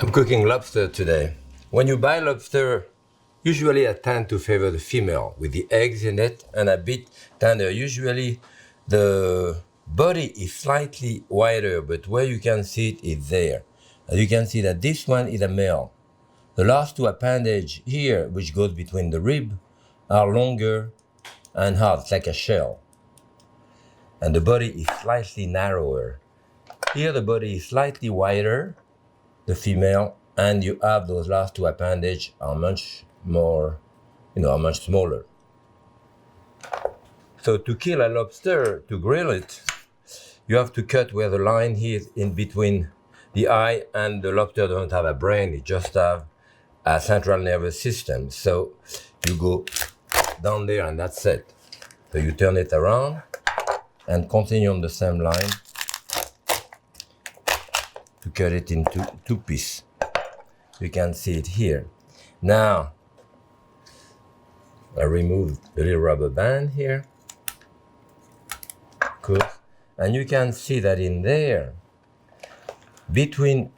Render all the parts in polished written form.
I'm cooking lobster today. When you buy lobster, usually I tend to favor the female with the eggs in it and a bit tender. Usually the body is slightly wider, but where you can see it is there. As you can see that this one is a male. The last two appendage here, which goes between the rib, are longer and hard. It's like a shell. And the body is slightly narrower. Here the body is slightly wider, the female, and you have those last two appendage are much more, are much smaller. So to kill a lobster, to grill it, you have to cut where the line is in between the eye, and the lobster doesn't have a brain, it just have a central nervous system. So you go down there and that's it. So you turn it around and continue on the same line to cut it into two pieces. You can see it here. Now, I removed the little rubber band here. Good. And you can see that in there, between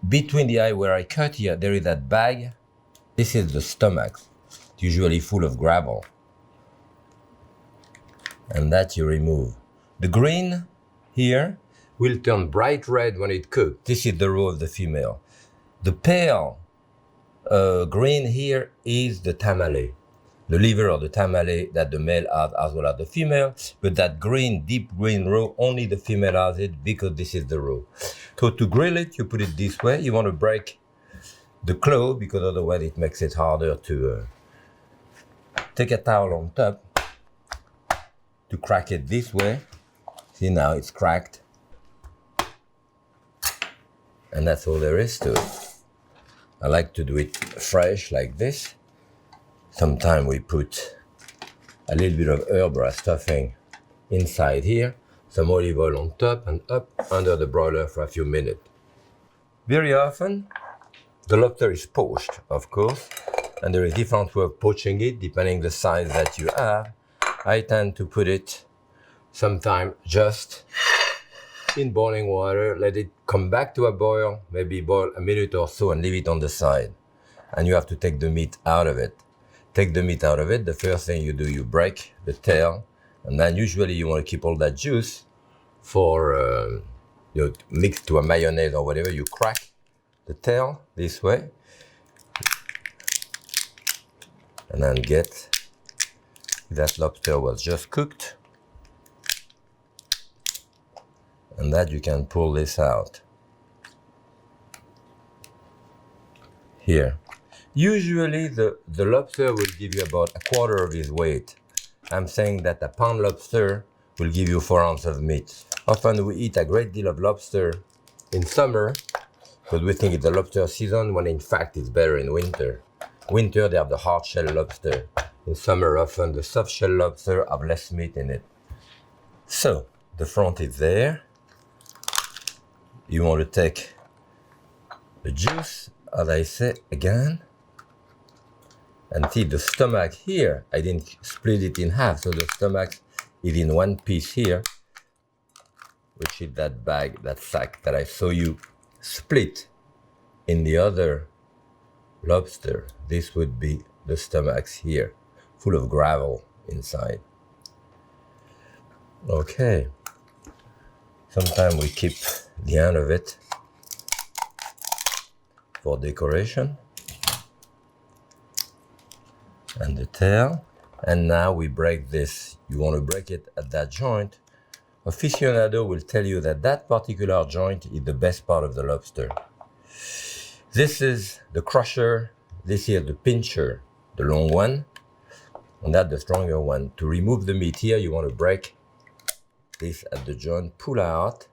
the eye where I cut here, there is that bag. This is the stomach. It's usually full of gravel. And that you remove. The green here will turn bright red when it cooks. This is the roe of the female. The pale green here is the tamale, the liver of the tamale that the male has as well as the female. But that green, deep green roe, only the female has it because this is the roe. So to grill it, you put it this way. You want to break the claw because otherwise it makes it harder to take a towel on top to crack it this way. See, now it's cracked. And that's all there is to it. I like to do it fresh like this. Sometimes we put a little bit of herb or stuffing inside here, some olive oil on top and up under the broiler for a few minutes. Very often, the lobster is poached, of course, and there is different way of poaching it depending the size that you have. I tend to put it sometime just in boiling water, let it come back to a boil, maybe boil a minute or so and leave it on the side. And you have to take the meat out of it. Take the meat out of it, the first thing you do, you break the tail, and then usually you want to keep all that juice for mixed to a mayonnaise or whatever. You crack the tail this way, and then get that lobster was just cooked. And that you can pull this out. Here. Usually the lobster will give you about a quarter of his weight. I'm saying that a pound lobster will give you 4 ounces of meat. Often we eat a great deal of lobster in summer because we think it's the lobster season when in fact it's better in winter. Winter they have the hard shell lobster. In summer often the soft shell lobster have less meat in it. So the front is there. You want to take the juice, as I say again, and see the stomach here. I didn't split it in half, so the stomach is in one piece here, which is that bag, that sack that I saw you split in the other lobster. This would be the stomachs here, full of gravel inside. Okay. Sometimes we keep the end of it for decoration and the tail. And now we break this. You want to break it at that joint. Aficionado will tell you that that particular joint is the best part of the lobster. This is the crusher. This is the pincher, the long one, and that the stronger one. To remove the meat here, you want to break this at the joint, pull out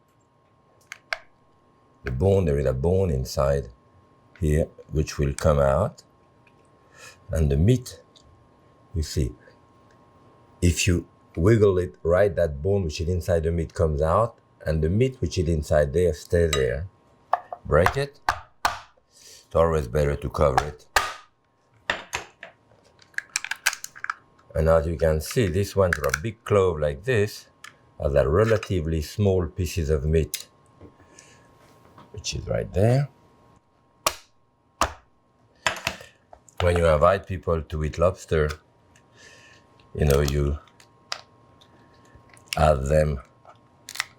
the bone. There is a bone inside here which will come out, and the meat, you see, if you wiggle it right, that bone which is inside the meat comes out, and the meat which is inside there stays there. Break it. It's always better to cover it. And as you can see, this one for a big clove like this has a relatively small pieces of meat, which is right there. when you invite people to eat lobster, you know, you have them,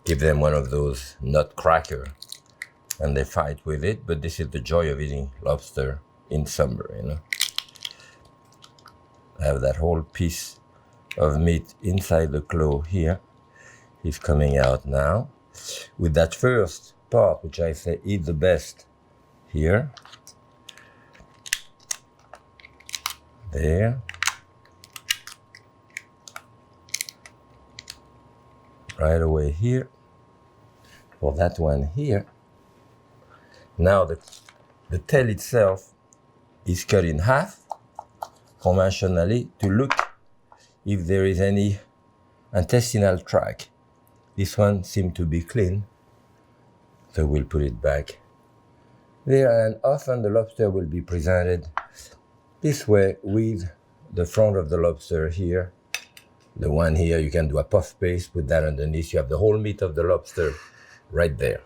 give them one of those nutcracker, and they fight with it. But this is the joy of eating lobster in summer, you know. I have that whole piece of meat inside the claw here. He's coming out now. With that first part, which I say eat the best, here. There. Right away here. For that one here. Now the tail itself is cut in half, conventionally, to look if there is any intestinal tract. This one seems to be clean, so we'll put it back there. And often the lobster will be presented this way with the front of the lobster here. The one here, you can do a puff paste, put that underneath. You have the whole meat of the lobster right there.